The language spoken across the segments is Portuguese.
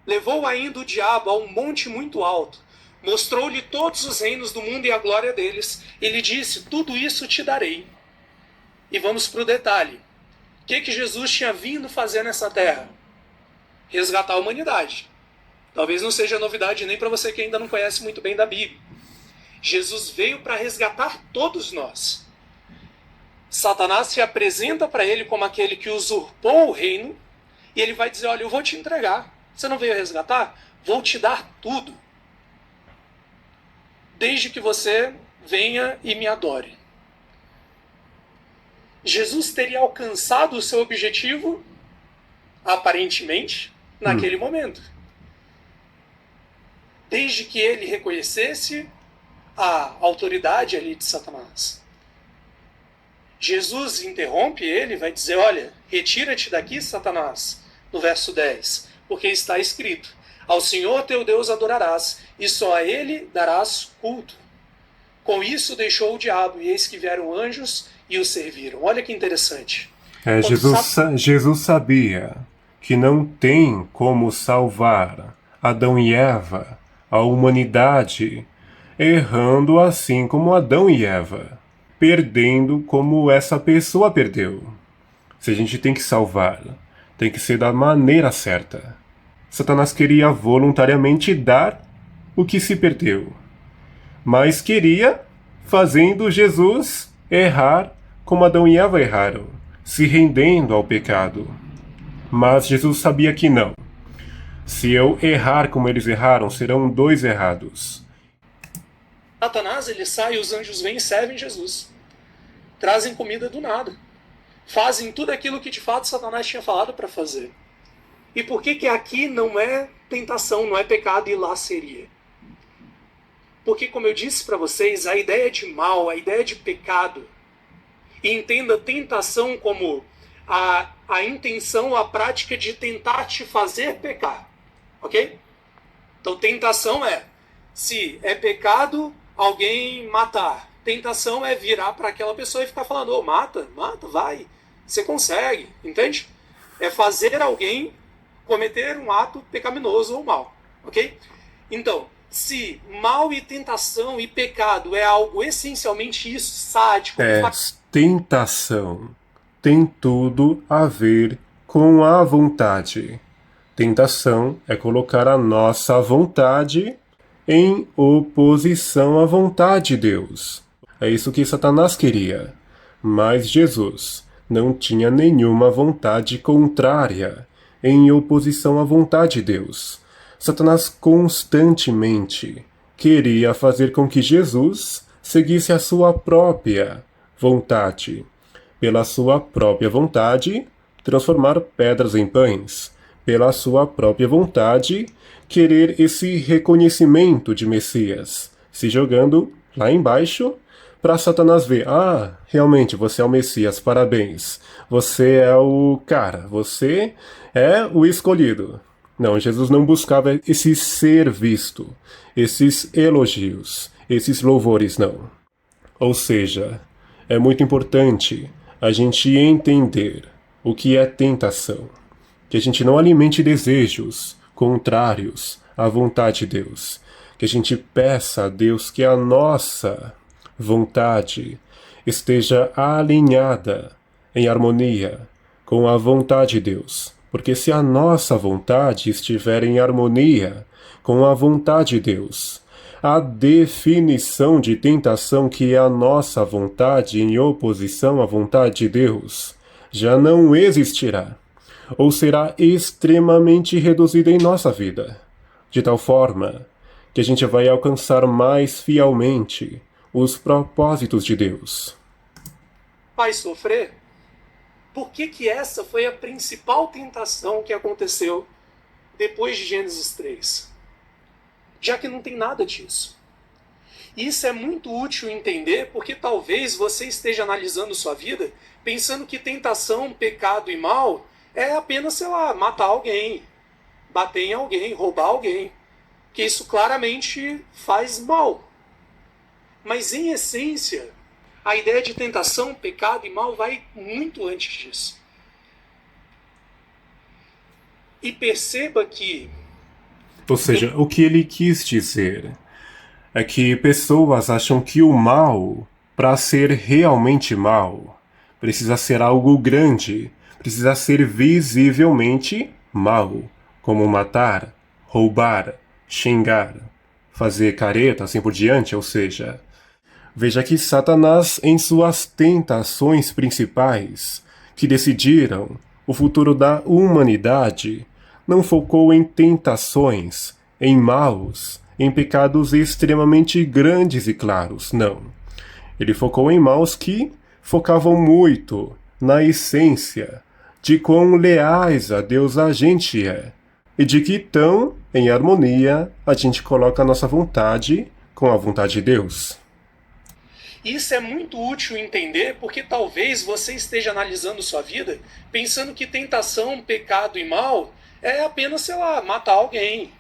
Levou ainda o diabo a um monte muito alto, mostrou-lhe todos os reinos do mundo e a glória deles, e lhe disse: tudo isso te darei. E vamos para o detalhe. O que Jesus tinha vindo fazer nessa terra? Resgatar a humanidade. Talvez não seja novidade nem para você que ainda não conhece muito bem da Bíblia. Jesus veio para resgatar todos nós. Satanás se apresenta para ele como aquele que usurpou o reino, e ele vai dizer: olha, eu vou te entregar. Você não veio resgatar? Vou te dar tudo. Desde que você venha e me adore. Jesus teria alcançado o seu objetivo, aparentemente, naquele momento. Desde que ele reconhecesse a autoridade ali de Satanás. Jesus interrompe ele, vai dizer: olha, retira-te daqui, Satanás, no verso 10, porque está escrito: ao Senhor teu Deus adorarás, e só a ele darás culto. Com isso deixou o diabo, e eis que vieram anjos e o serviram. Olha que interessante. Jesus sabia que não tem como salvar Adão e Eva, a humanidade, errando assim como Adão e Eva, perdendo como essa pessoa perdeu. Se a gente tem que salvar, tem que ser da maneira certa. Satanás queria voluntariamente dar o que se perdeu, mas queria fazendo Jesus errar como Adão e Eva erraram, se rendendo ao pecado. Mas Jesus sabia que não. Se eu errar como eles erraram, serão dois errados. Satanás, ele sai, os anjos vêm e servem Jesus. Trazem comida do nada. Fazem tudo aquilo que de fato Satanás tinha falado para fazer. E por que aqui não é tentação, não é pecado e lá seria? Porque, como eu disse para vocês, a ideia de mal, a ideia de pecado, e entenda tentação como a intenção, a prática de tentar te fazer pecar. Ok? Então, tentação é, se é pecado alguém matar. Tentação é virar para aquela pessoa e ficar falando: oh, mata, vai, você consegue, entende? É fazer alguém cometer um ato pecaminoso ou mal, ok? Então, se mal e tentação e pecado é algo essencialmente isso, sádico... Tentação tem tudo a ver com a vontade. Tentação é colocar a nossa vontade em oposição à vontade de Deus. É isso que Satanás queria. Mas Jesus não tinha nenhuma vontade contrária em oposição à vontade de Deus. Satanás constantemente queria fazer com que Jesus seguisse a sua própria vontade. Pela sua própria vontade, transformar pedras em pães. Pela sua própria vontade, querer esse reconhecimento de Messias, se jogando lá embaixo para Satanás ver: ah, realmente você é o Messias, parabéns, você é o cara, você é o escolhido. Não, Jesus não buscava esse ser visto, esses elogios, esses louvores, não. Ou seja, é muito importante a gente entender o que é tentação, que a gente não alimente desejos contrários à vontade de Deus, que a gente peça a Deus que a nossa vontade esteja alinhada, em harmonia com a vontade de Deus. Porque se a nossa vontade estiver em harmonia com a vontade de Deus, a definição de tentação, que é a nossa vontade em oposição à vontade de Deus, já não existirá, ou será extremamente reduzida em nossa vida, de tal forma que a gente vai alcançar mais fielmente os propósitos de Deus. Vai sofrer? Por que essa foi a principal tentação que aconteceu depois de Gênesis 3? Já que não tem nada disso. Isso é muito útil entender, porque talvez você esteja analisando sua vida pensando que tentação, pecado e mal é apenas, sei lá, matar alguém, bater em alguém, roubar alguém. Que isso claramente faz mal. Mas em essência, a ideia de tentação, pecado e mal vai muito antes disso. E perceba que Ou seja, o que ele quis dizer é que pessoas acham que o mal, para ser realmente mal, precisa ser algo grande, precisa ser visivelmente mal, como matar, roubar, xingar, fazer careta, assim por diante, ou seja, veja que Satanás, em suas tentações principais, que decidiram o futuro da humanidade, não focou em tentações, em maus, em pecados extremamente grandes e claros, não. Ele focou em maus que focavam muito na essência de quão leais a Deus a gente é e de que tão em harmonia a gente coloca a nossa vontade com a vontade de Deus. Isso é muito útil entender porque talvez você esteja analisando sua vida pensando que tentação, pecado e mal é apenas, sei lá, matar alguém,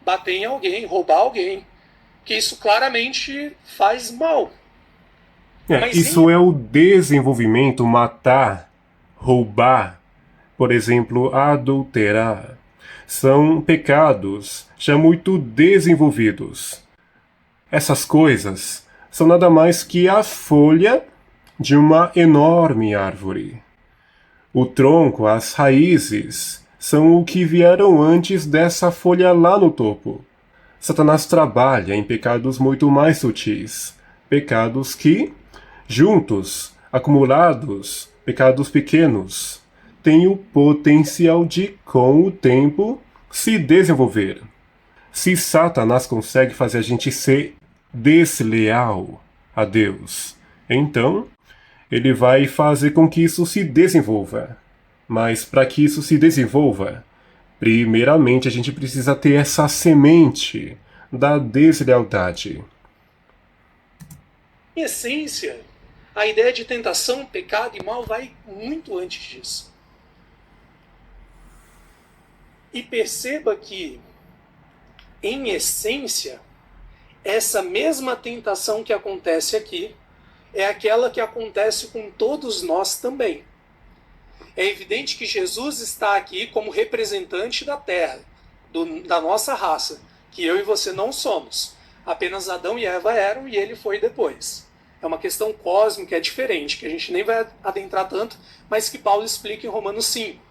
bater em alguém, roubar alguém. Que isso claramente faz mal. Mas Isso é o desenvolvimento, matar, roubar, por exemplo, adulterar. São pecados já muito desenvolvidos. Essas coisas são nada mais que a folha de uma enorme árvore. O tronco, as raízes, são o que vieram antes dessa folha lá no topo. Satanás trabalha em pecados muito mais sutis, pecados que, juntos, acumulados, pecados pequenos, têm o potencial de, com o tempo, se desenvolver. Se Satanás consegue fazer a gente ser desleal a Deus, então ele vai fazer com que isso se desenvolva. Mas para que isso se desenvolva, primeiramente a gente precisa ter essa semente da deslealdade. em essência, a ideia de tentação, pecado e mal vai muito antes disso. E perceba que, em essência, essa mesma tentação que acontece aqui é aquela que acontece com todos nós também. É evidente que Jesus está aqui como representante da terra, da nossa raça, que eu e você não somos. Apenas Adão e Eva eram e ele foi depois. É uma questão cósmica, é diferente, que a gente nem vai adentrar tanto, mas que Paulo explica em Romanos 5.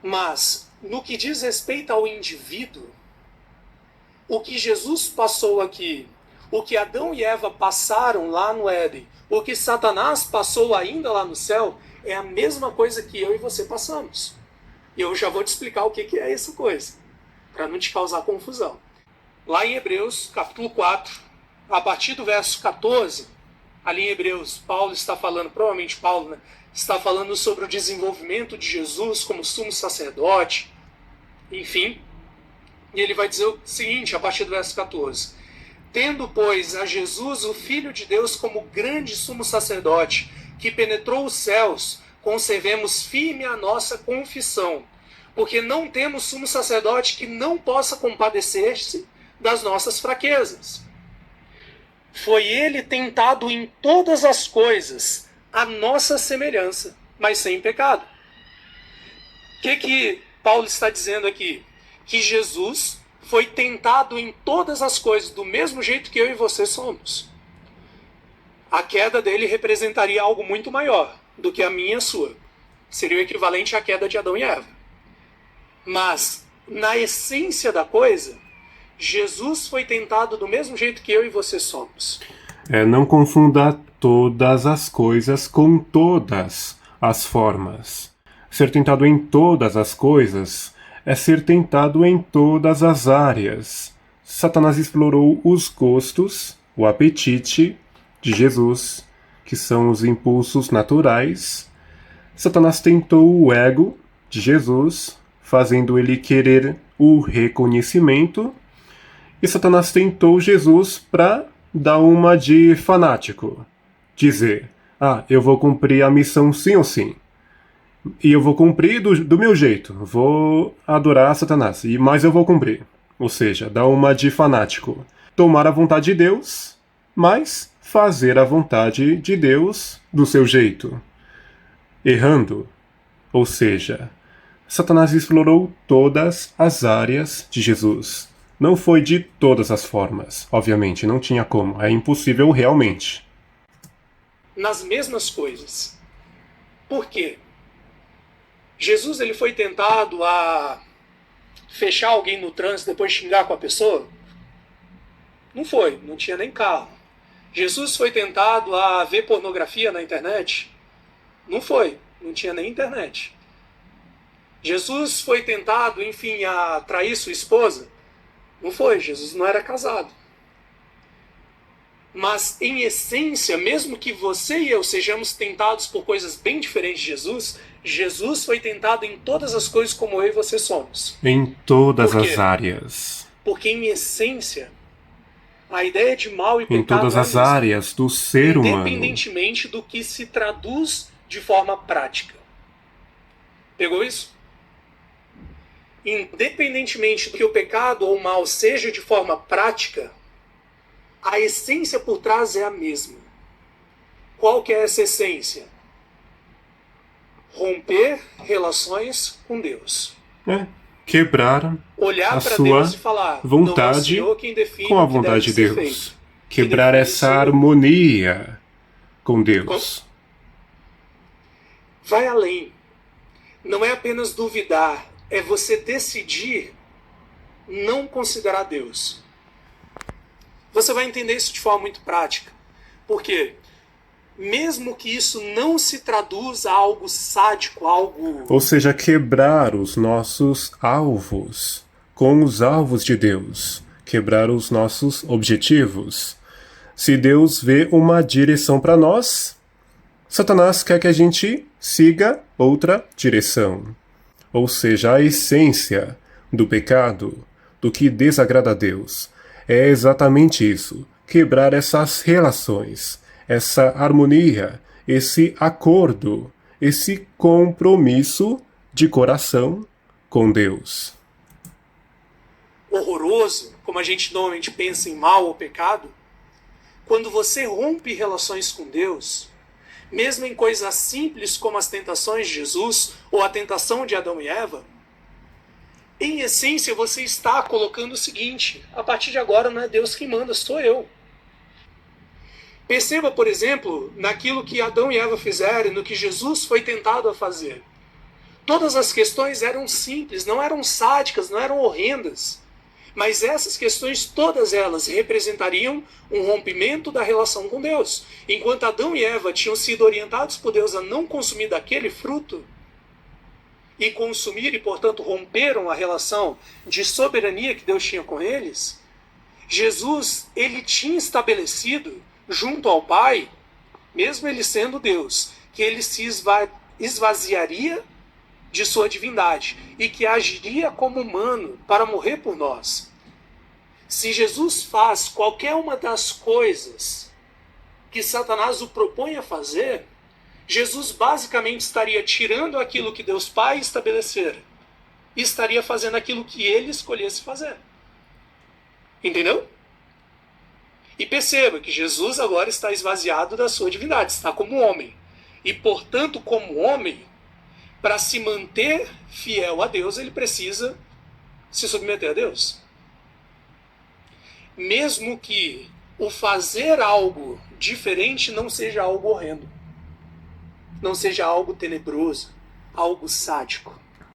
Mas, no que diz respeito ao indivíduo, o que Jesus passou aqui, o que Adão e Eva passaram lá no Éden, o que Satanás passou ainda lá no céu, é a mesma coisa que eu e você passamos. E eu já vou te explicar o que é essa coisa, para não te causar confusão. Lá em Hebreus, capítulo 4, a partir do verso 14, ali em Hebreus, Paulo está falando, provavelmente Paulo, né, está falando sobre o desenvolvimento de Jesus como sumo sacerdote, enfim. E ele vai dizer o seguinte, a partir do verso 14. Tendo, pois, a Jesus, o Filho de Deus, como grande sumo sacerdote, que penetrou os céus, conservemos firme a nossa confissão, porque não temos sumo sacerdote que não possa compadecer-se das nossas fraquezas. Foi ele tentado em todas as coisas, a nossa semelhança, mas sem pecado. O que Paulo está dizendo aqui? Que Jesus foi tentado em todas as coisas, do mesmo jeito que eu e você somos. A queda dele representaria algo muito maior do que a minha e a sua. Seria o equivalente à queda de Adão e Eva. Mas, na essência da coisa, Jesus foi tentado do mesmo jeito que eu e você somos. Não confunda todas as coisas com todas as formas. Ser tentado em todas as coisas é ser tentado em todas as áreas. Satanás explorou os gostos, o apetite de Jesus, que são os impulsos naturais. Satanás tentou o ego de Jesus, fazendo ele querer o reconhecimento. E Satanás tentou Jesus para dar uma de fanático. Dizer, eu vou cumprir a missão sim ou sim. E eu vou cumprir do meu jeito. Vou adorar Satanás, mas eu vou cumprir. Ou seja, dar uma de fanático. Tomar a vontade de Deus, mas fazer a vontade de Deus do seu jeito. Errando. Ou seja, Satanás explorou todas as áreas de Jesus. Não foi de todas as formas, obviamente, não tinha como, é impossível realmente. Nas mesmas coisas. Por quê? Jesus ele foi tentado a fechar alguém no trânsito e depois xingar com a pessoa? Não foi, não tinha nem carro. Jesus foi tentado a ver pornografia na internet? Não foi, não tinha nem internet. Jesus foi tentado, enfim, a trair sua esposa? Não foi, Jesus não era casado. Mas, em essência, mesmo que você e eu sejamos tentados por coisas bem diferentes de Jesus, Jesus foi tentado em todas as coisas como eu e você somos. Em todas Por quê? as áreas. Porque, em essência, a ideia de mal e Em pecado todas é a as mesma, áreas do ser humano. independentemente do que se traduz de forma prática. Pegou isso? Independentemente do que o pecado ou o mal seja de forma prática, a essência por trás é a mesma. Qual que é essa essência? Romper relações com Deus. Quebrar Olhar a para sua Deus e falar, vontade não é o Senhor quem define com a o que vontade deve de ser Deus. feito. Quebrar Quem define essa o Senhor. harmonia com Deus. Vai além. Não é apenas duvidar, é você decidir não considerar Deus. Você vai entender isso de forma muito prática. Por quê? Mesmo que isso não se traduza a algo sádico, algo... Ou seja, quebrar os nossos alvos com os alvos de Deus. Quebrar os nossos objetivos. Se Deus vê uma direção para nós, Satanás quer que a gente siga outra direção. Ou seja, a essência do pecado, do que desagrada a Deus, é exatamente isso. Quebrar essas relações, essa harmonia, esse acordo, esse compromisso de coração com Deus. horroroso, como a gente normalmente pensa em mal ou pecado, quando você rompe relações com Deus, mesmo em coisas simples como as tentações de Jesus ou a tentação de Adão e Eva, em essência você está colocando o seguinte: a partir de agora não é Deus quem manda, sou eu. Perceba, por exemplo, naquilo que Adão e Eva fizeram, no que Jesus foi tentado a fazer. Todas as questões eram simples, não eram sádicas, não eram horrendas. Mas essas questões, todas elas, representariam um rompimento da relação com Deus. Enquanto Adão e Eva tinham sido orientados por Deus a não consumir daquele fruto, e consumir e, portanto, romperam a relação de soberania que Deus tinha com eles, Jesus, ele tinha estabelecido, junto ao Pai, mesmo ele sendo Deus, que ele se esvaziaria de sua divindade e que agiria como humano para morrer por nós. Se Jesus faz qualquer uma das coisas que Satanás o propõe a fazer, Jesus basicamente estaria tirando aquilo que Deus Pai estabelecera e estaria fazendo aquilo que ele escolhesse fazer. Entendeu? E perceba que Jesus agora está esvaziado da sua divindade, está como homem. E, portanto, como homem, para se manter fiel a Deus, ele precisa se submeter a Deus. Mesmo que o fazer algo diferente não seja algo horrendo, não seja algo tenebroso, algo sádico.